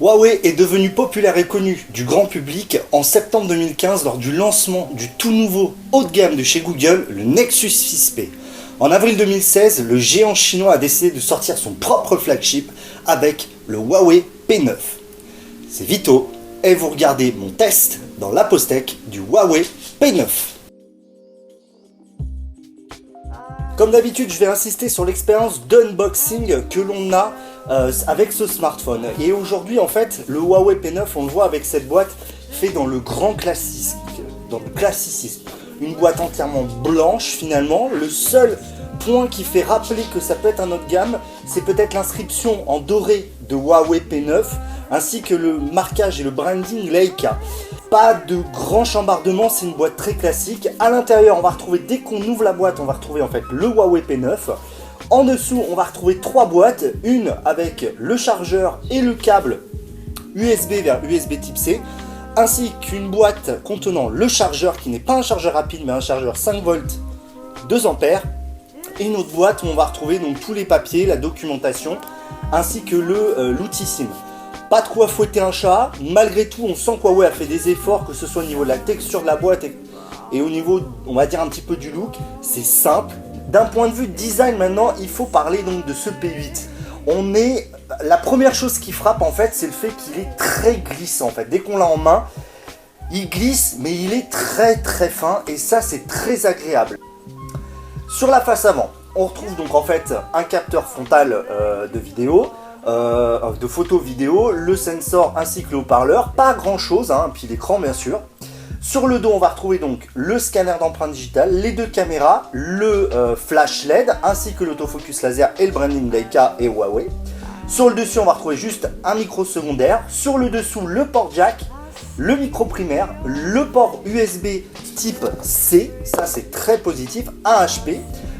Huawei est devenu populaire et connu du grand public en septembre 2015 lors du lancement du tout nouveau haut de gamme de chez Google, le Nexus 6P. En avril 2016, le géant chinois a décidé de sortir son propre flagship avec le Huawei P9. C'est Vito et vous regardez mon test dans la Postec du Huawei P9. Comme d'habitude, je vais insister sur l'expérience d'unboxing que l'on a avec ce smartphone. Et aujourd'hui, en fait, le Huawei P9, on le voit avec cette boîte fait dans le grand classicisme. Une boîte entièrement blanche finalement. Le seul point qui fait rappeler que ça peut être un haut de gamme, c'est peut-être l'inscription en doré de Huawei P9, ainsi que le marquage et le branding Leica. Pas de grand chambardement, c'est une boîte très classique. À l'intérieur, on va retrouver, dès qu'on ouvre la boîte, on va retrouver en fait le Huawei P9. En dessous, on va retrouver trois boîtes, une avec le chargeur et le câble USB vers USB type C, ainsi qu'une boîte contenant le chargeur qui n'est pas un chargeur rapide mais un chargeur 5 volts 2 ampères, et une autre boîte où on va retrouver donc tous les papiers, la documentation, ainsi que l'outil SIM. Pas trop à fouetter un chat, malgré tout on sent que Huawei a fait des efforts, que ce soit au niveau de la texture de la boîte et au niveau, on va dire un petit peu du look. C'est simple. D'un point de vue design maintenant, il faut parler donc de ce P8. La première chose qui frappe en fait, c'est le fait qu'il est très glissant en fait. Dès qu'on l'a en main, il glisse mais il est très très fin et ça c'est très agréable. Sur la face avant, on retrouve donc en fait un capteur frontal de vidéo. De photo vidéo, le sensor ainsi que le haut-parleur, pas grand chose, puis l'écran bien sûr. Sur le dos on va retrouver donc le scanner d'empreinte digitale, les deux caméras, le flash LED ainsi que l'autofocus laser et le branding Leica et Huawei. Sur le dessus on va retrouver juste un micro secondaire, sur le dessous le port jack, le micro primaire, le port USB type C, ça c'est très positif, un HP.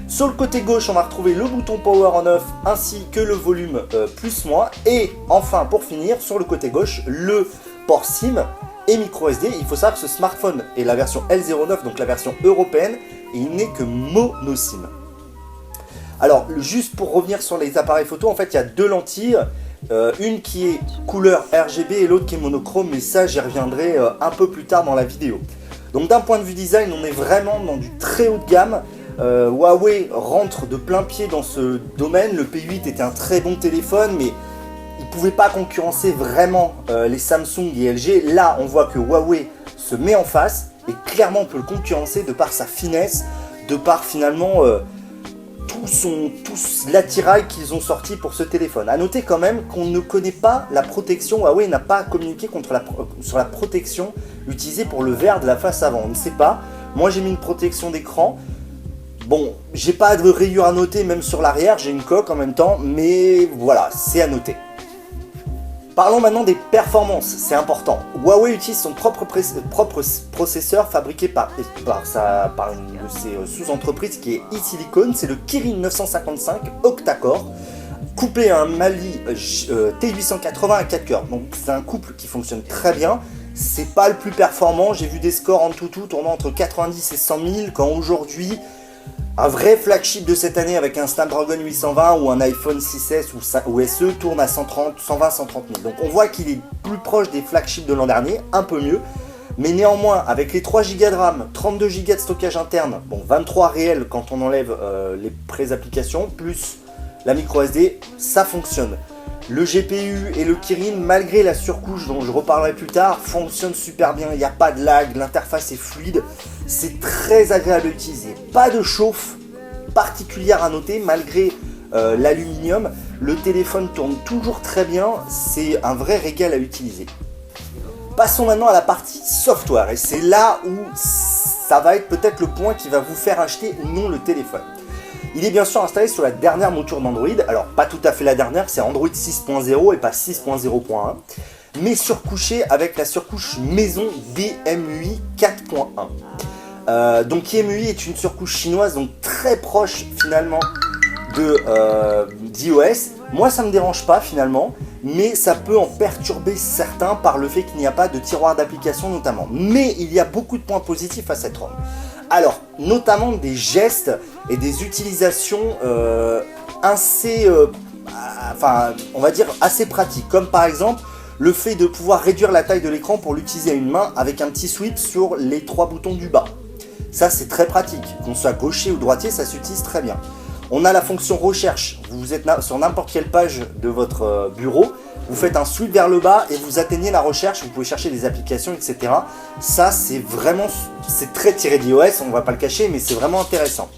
Sur le côté gauche, on va retrouver le bouton Power on Off ainsi que le volume plus-moins. Et enfin, pour finir, sur le côté gauche, le port SIM et micro SD. Il faut savoir que ce smartphone est la version L09, donc la version européenne, et il n'est que mono SIM. Alors, juste pour revenir sur les appareils photo, en fait, il y a deux lentilles. Une qui est couleur RGB et l'autre qui est monochrome, mais ça, j'y reviendrai un peu plus tard dans la vidéo. Donc, d'un point de vue design, on est vraiment dans du très haut de gamme. Huawei rentre de plein pied dans ce domaine. Le P8 était un très bon téléphone, mais il ne pouvait pas concurrencer vraiment les Samsung et LG. Là, on voit que Huawei se met en face et clairement on peut le concurrencer de par sa finesse, de par finalement tout l'attirail qu'ils ont sorti pour ce téléphone. A noter quand même qu'on ne connaît pas la protection. Huawei n'a pas communiqué sur la protection utilisée pour le verre de la face avant. On ne sait pas. Moi, j'ai mis une protection d'écran. Bon, j'ai pas de rayures à noter, même sur l'arrière, j'ai une coque en même temps, mais voilà, c'est à noter. Parlons maintenant des performances, c'est important. Huawei utilise son propre processeur fabriqué par une de ses sous-entreprises qui est eSilicon, c'est le Kirin 955 octa-core, couplé à un Mali T880 à 4 cœurs. Donc c'est un couple qui fonctionne très bien. C'est pas le plus performant, j'ai vu des scores en tout tournant entre 90 et 100 000, quand aujourd'hui, un vrai flagship de cette année avec un Snapdragon 820 ou un iPhone 6S ou SE tourne à 120, 130 000. Donc on voit qu'il est plus proche des flagships de l'an dernier, un peu mieux. Mais néanmoins, avec les 3 Go de RAM, 32 Go de stockage interne, bon 23 réels quand on enlève les pré-applications, plus la micro SD, ça fonctionne. Le GPU et le Kirin, malgré la surcouche dont je reparlerai plus tard, fonctionnent super bien, il n'y a pas de lag, l'interface est fluide, c'est très agréable à utiliser. Pas de chauffe particulière à noter, malgré l'aluminium, le téléphone tourne toujours très bien, c'est un vrai régal à utiliser. Passons maintenant à la partie software, et c'est là où ça va être peut-être le point qui va vous faire acheter ou non le téléphone. Il est bien sûr installé sur la dernière mouture d'Android, alors pas tout à fait la dernière, c'est Android 6.0 et pas 6.0.1, mais surcouché avec la surcouche maison d'EMUI 4.1. Donc EMUI est une surcouche chinoise, donc très proche finalement d'iOS. Moi ça me dérange pas finalement, mais ça peut en perturber certains par le fait qu'il n'y a pas de tiroir d'application notamment. Mais il y a beaucoup de points positifs à cette ROM. Alors, notamment des gestes et des utilisations assez, on va dire assez pratiques, comme par exemple le fait de pouvoir réduire la taille de l'écran pour l'utiliser à une main avec un petit sweep sur les 3 boutons du bas. Ça c'est très pratique, qu'on soit gaucher ou droitier, ça s'utilise très bien. On a la fonction recherche, vous êtes sur n'importe quelle page de votre bureau, vous faites un sweep vers le bas et vous atteignez la recherche, vous pouvez chercher des applications, etc. Ça c'est très tiré d'iOS, on ne va pas le cacher, mais c'est vraiment intéressant.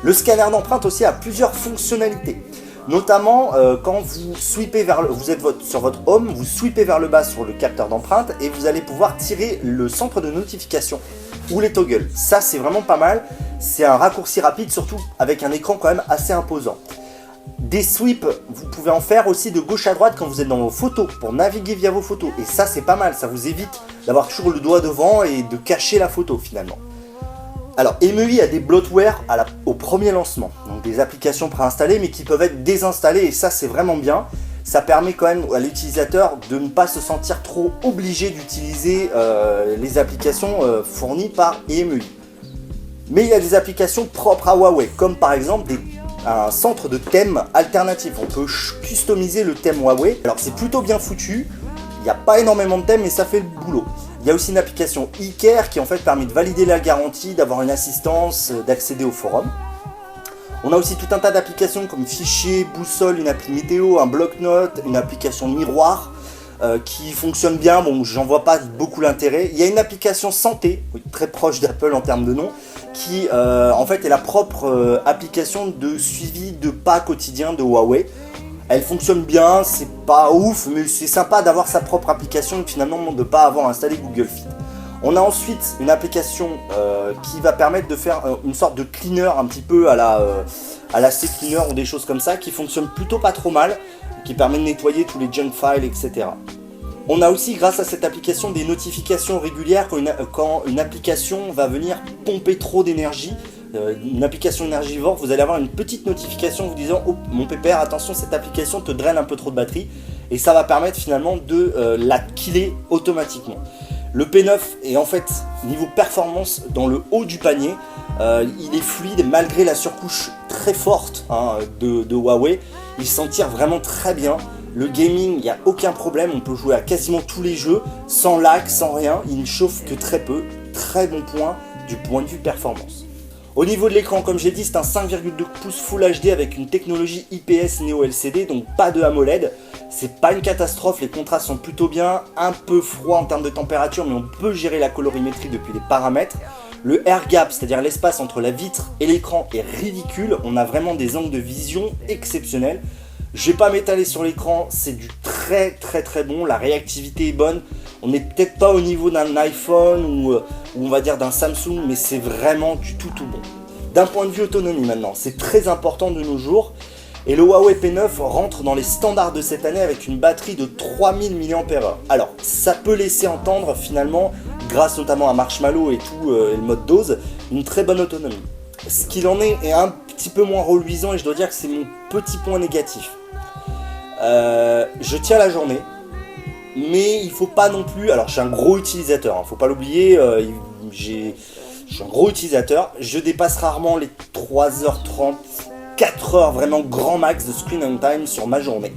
Le scanner d'empreinte aussi a plusieurs fonctionnalités. Notamment quand vous sweepez vous êtes sur votre home, vous sweepez vers le bas sur le capteur d'empreinte et vous allez pouvoir tirer le centre de notification ou les toggles. Ça c'est vraiment pas mal, c'est un raccourci rapide, surtout avec un écran quand même assez imposant. Des sweeps, vous pouvez en faire aussi de gauche à droite quand vous êtes dans vos photos, pour naviguer via vos photos. Et ça c'est pas mal, ça vous évite d'avoir toujours le doigt devant et de cacher la photo finalement. Alors, MEI a des bloatware au premier lancement, donc des applications préinstallées mais qui peuvent être désinstallées et ça c'est vraiment bien. Ça permet quand même à l'utilisateur de ne pas se sentir trop obligé d'utiliser les applications fournies par MEI. Mais il y a des applications propres à Huawei, comme par exemple un centre de thèmes alternatif. On peut customiser le thème Huawei. Alors c'est plutôt bien foutu, il n'y a pas énormément de thèmes mais ça fait le boulot. Il y a aussi une application eCare qui en fait permet de valider la garantie, d'avoir une assistance, d'accéder au forum. On a aussi tout un tas d'applications comme Fichier, Boussole, une appli météo, un bloc-notes, une application miroir qui fonctionne bien, bon j'en vois pas beaucoup l'intérêt. Il y a une application santé, très proche d'Apple en termes de nom, qui en fait est la propre application de suivi de pas quotidien de Huawei. Elle fonctionne bien, c'est pas ouf, mais c'est sympa d'avoir sa propre application et finalement de ne pas avoir installé Google Fit. On a ensuite une application qui va permettre de faire une sorte de cleaner un petit peu à la C-Cleaner ou des choses comme ça, qui fonctionne plutôt pas trop mal, qui permet de nettoyer tous les junk files, etc. On a aussi grâce à cette application des notifications régulières quand une application va venir pomper trop d'énergie. Une application énergivore, vous allez avoir une petite notification vous disant oh mon pépère, attention cette application te draine un peu trop de batterie et ça va permettre finalement de la killer automatiquement. Le P9 est en fait niveau performance dans le haut du panier, il est fluide malgré la surcouche très forte de Huawei, il s'en tire vraiment très bien. Le gaming, il n'y a aucun problème, on peut jouer à quasiment tous les jeux sans lag, sans rien, il ne chauffe que très peu, très bon point du point de vue performance. Au niveau de l'écran, comme j'ai dit, c'est un 5,2 pouces Full HD avec une technologie IPS Neo LCD, donc pas de AMOLED. C'est pas une catastrophe, les contrastes sont plutôt bien, un peu froid en termes de température, mais on peut gérer la colorimétrie depuis les paramètres. Le air gap, c'est-à-dire l'espace entre la vitre et l'écran, est ridicule. On a vraiment des angles de vision exceptionnels. Je vais pas m'étaler sur l'écran, c'est du très bon, la réactivité est bonne. On n'est peut-être pas au niveau d'un iPhone ou on va dire d'un Samsung, mais c'est vraiment du tout bon. D'un point de vue autonomie maintenant, c'est très important de nos jours. Et le Huawei P9 rentre dans les standards de cette année avec une batterie de 3000 mAh. Alors, ça peut laisser entendre finalement, grâce notamment à Marshmallow et tout, et le mode dose, une très bonne autonomie. Ce qu'il en est un petit peu moins reluisant et je dois dire que c'est mon petit point négatif. Je tiens la journée, mais il faut pas non plus... Alors, je suis un gros utilisateur, faut pas l'oublier, je suis un gros utilisateur, je dépasse rarement les 3h30, 4h vraiment grand max de screen on time sur ma journée.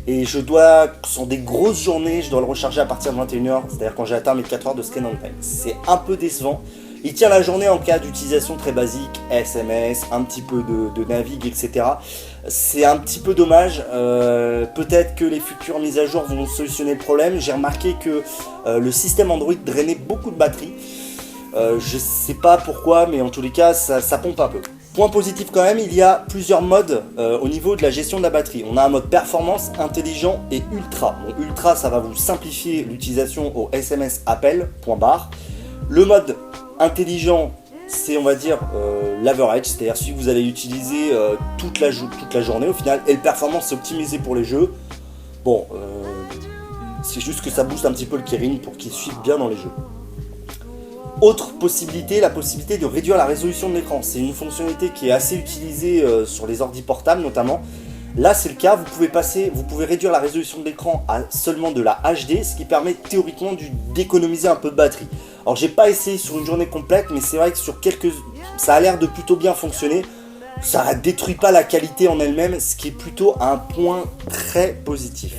Et sur des grosses journées, je dois le recharger à partir de 21h, c'est-à-dire quand j'ai atteint mes 4h de screen on time. C'est un peu décevant. Il tient la journée en cas d'utilisation très basique, SMS, un petit peu de navigue, etc. C'est un petit peu dommage. Peut-être que les futures mises à jour vont solutionner le problème. J'ai remarqué que le système Android drainait beaucoup de batterie. Je sais pas pourquoi, mais en tous les cas, ça pompe un peu. Point positif quand même, il y a plusieurs modes au niveau de la gestion de la batterie. On a un mode performance, intelligent et ultra. Bon, ultra, ça va vous simplifier l'utilisation au SMS appel, point barre. Le mode intelligent, c'est on va dire l'average, c'est-à-dire si vous allez l'utiliser toute la journée au final, et le performance c'est optimisé pour les jeux. Bon, c'est juste que ça booste un petit peu le Kirin pour qu'il suive bien dans les jeux. Autre possibilité, la possibilité de réduire la résolution de l'écran. C'est une fonctionnalité qui est assez utilisée sur les ordi portables notamment. Là c'est le cas, vous pouvez réduire la résolution de l'écran à seulement de la HD, ce qui permet théoriquement d'économiser un peu de batterie. Alors j'ai pas essayé sur une journée complète, mais c'est vrai que ça a l'air de plutôt bien fonctionner. Ça ne détruit pas la qualité en elle-même, ce qui est plutôt un point très positif.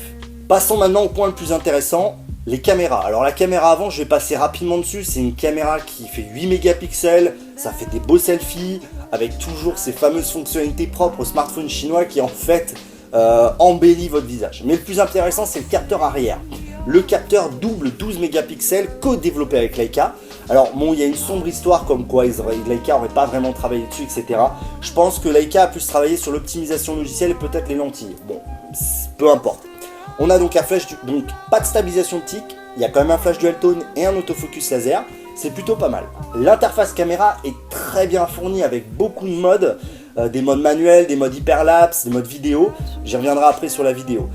Passons maintenant au point le plus intéressant, les caméras. Alors la caméra avant, je vais passer rapidement dessus, c'est une caméra qui fait 8 mégapixels, ça fait des beaux selfies, avec toujours ces fameuses fonctionnalités propres aux smartphones chinois qui en fait embellit votre visage. Mais le plus intéressant, c'est le capteur arrière. Le capteur double 12 mégapixels, co-développé avec Leica. Alors bon, il y a une sombre histoire comme quoi Leica n'aurait pas vraiment travaillé dessus, etc. Je pense que Leica a pu se travailler sur l'optimisation logicielle et peut-être les lentilles. Bon, peu importe. On a donc un flash, donc pas de stabilisation optique, il y a quand même un flash dual tone et un autofocus laser, c'est plutôt pas mal. L'interface caméra est très bien fournie avec beaucoup de modes, des modes manuels, des modes hyperlapse, des modes vidéo, j'y reviendrai après sur la vidéo.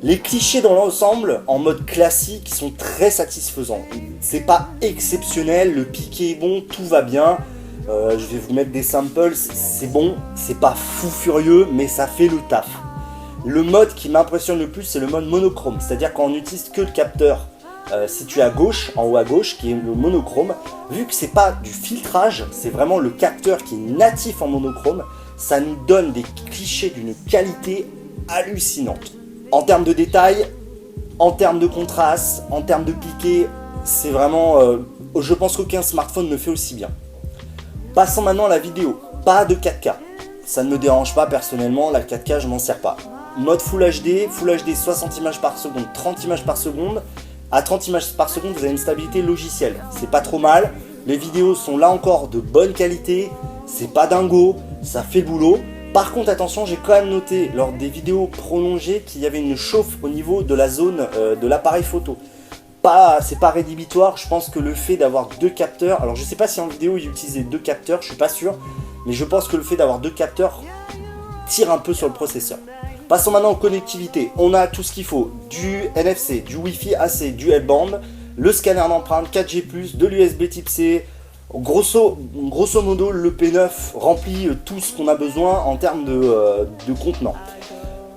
Les clichés dans l'ensemble, en mode classique, sont très satisfaisants. C'est pas exceptionnel, le piqué est bon, tout va bien. Je vais vous mettre des samples, c'est bon, c'est pas fou furieux, mais ça fait le taf. Le mode qui m'impressionne le plus, c'est le mode monochrome, c'est-à-dire quand on n'utilise que le capteur situé à gauche, en haut à gauche, qui est le monochrome. Vu que c'est pas du filtrage, c'est vraiment le capteur qui est natif en monochrome, ça nous donne des clichés d'une qualité hallucinante. En termes de détails, en termes de contraste, en termes de piqué, c'est vraiment... je pense qu'aucun smartphone ne fait aussi bien. Passons maintenant à la vidéo. Pas de 4K. Ça ne me dérange pas personnellement, la 4K je m'en sers pas. Mode Full HD 60 images par seconde, 30 images par seconde. À 30 images par seconde, vous avez une stabilité logicielle. C'est pas trop mal. Les vidéos sont là encore de bonne qualité. C'est pas dingo, ça fait le boulot. Par contre, attention, j'ai quand même noté lors des vidéos prolongées qu'il y avait une chauffe au niveau de la zone de l'appareil photo. C'est pas rédhibitoire, je pense que le fait d'avoir deux capteurs, alors je sais pas si en vidéo il utilisait deux capteurs, je suis pas sûr, mais je pense que le fait d'avoir deux capteurs tire un peu sur le processeur. Passons maintenant aux connectivités. On a tout ce qu'il faut, du NFC, du Wi-Fi AC, du L-band, le scanner d'empreinte 4G+, de l'USB type C. Grosso modo, le P9 remplit tout ce qu'on a besoin en termes de contenant.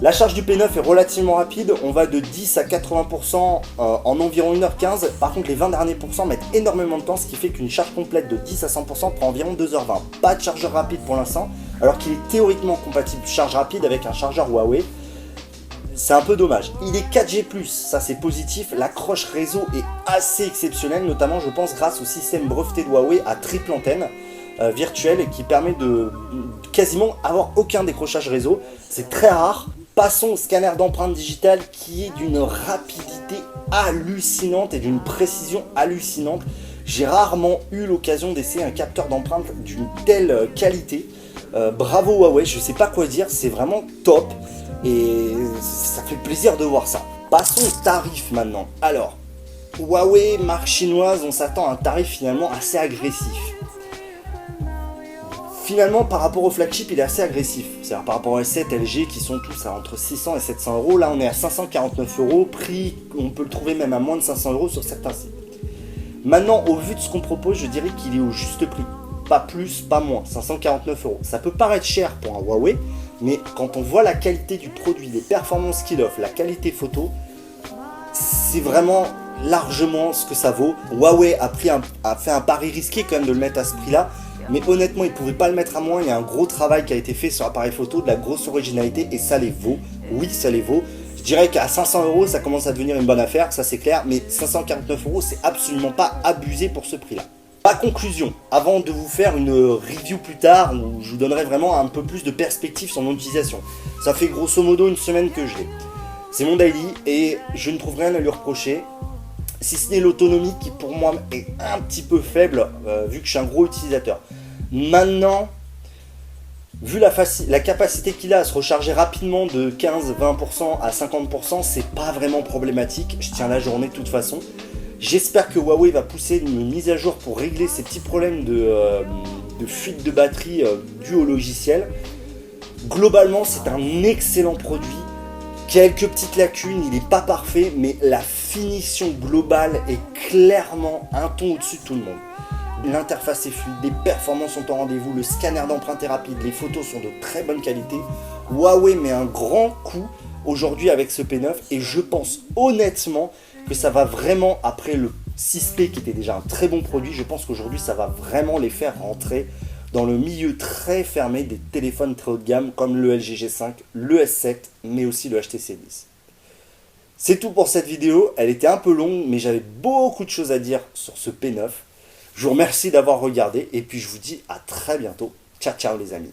La charge du P9 est relativement rapide, on va de 10 à 80% en environ 1h15. Par contre, les 20 derniers pourcents mettent énormément de temps, ce qui fait qu'une charge complète de 10 à 100% prend environ 2h20. Pas de chargeur rapide pour l'instant, alors qu'il est théoriquement compatible charge rapide avec un chargeur Huawei. C'est un peu dommage. Il est 4G+, ça c'est positif. L'accroche réseau est assez exceptionnelle, notamment je pense grâce au système breveté de Huawei à triple antenne virtuelle et qui permet de quasiment avoir aucun décrochage réseau. C'est très rare. Passons au scanner d'empreinte digitale qui est d'une rapidité hallucinante et d'une précision hallucinante. J'ai rarement eu l'occasion d'essayer un capteur d'empreinte d'une telle qualité. Bravo Huawei, je sais pas quoi dire, c'est vraiment top. Et ça fait plaisir de voir ça. Passons aux tarifs maintenant. Alors, Huawei, marque chinoise, on s'attend à un tarif finalement assez agressif. Finalement, par rapport au flagship, il est assez agressif. C'est-à-dire par rapport au S7, LG qui sont tous à entre 600 et 700 euros. Là, on est à 549 euros. Prix, on peut le trouver même à moins de 500 euros sur certains sites. Maintenant, au vu de ce qu'on propose, je dirais qu'il est au juste prix. Pas plus, pas moins. 549 euros. Ça peut paraître cher pour un Huawei. Mais quand on voit la qualité du produit, les performances qu'il offre, la qualité photo, c'est vraiment largement ce que ça vaut. Huawei a fait un pari risqué quand même de le mettre à ce prix-là. Mais honnêtement, ils ne pouvaient pas le mettre à moins. Il y a un gros travail qui a été fait sur l'appareil photo, de la grosse originalité et ça les vaut. Oui, ça les vaut. Je dirais qu'à 500 euros, ça commence à devenir une bonne affaire, ça c'est clair. Mais 549 euros, c'est absolument pas abusé pour ce prix-là. Ma conclusion, avant de vous faire une review plus tard, où je vous donnerai vraiment un peu plus de perspective sur mon utilisation. Ça fait grosso modo une semaine que je l'ai. C'est mon daily et je ne trouve rien à lui reprocher. Si ce n'est l'autonomie qui pour moi est un petit peu faible, vu que je suis un gros utilisateur. Maintenant, vu la capacité qu'il a à se recharger rapidement de 15-20% à 50%, c'est pas vraiment problématique. Je tiens la journée de toute façon. J'espère que Huawei va pousser une mise à jour pour régler ces petits problèmes de fuite de batterie dû au logiciel. Globalement, c'est un excellent produit. Quelques petites lacunes, il n'est pas parfait, mais la finition globale est clairement un ton au-dessus de tout le monde. L'interface est fluide, les performances sont au rendez-vous, le scanner d'empreinte est rapide, les photos sont de très bonne qualité. Huawei met un grand coup aujourd'hui avec ce P9 et je pense honnêtement que ça va vraiment, après le 6P qui était déjà un très bon produit, je pense qu'aujourd'hui ça va vraiment les faire rentrer dans le milieu très fermé des téléphones très haut de gamme comme le LG G5, le S7, mais aussi le HTC 10. C'est tout pour cette vidéo, elle était un peu longue, mais j'avais beaucoup de choses à dire sur ce P9. Je vous remercie d'avoir regardé, et puis je vous dis à très bientôt. Ciao ciao les amis.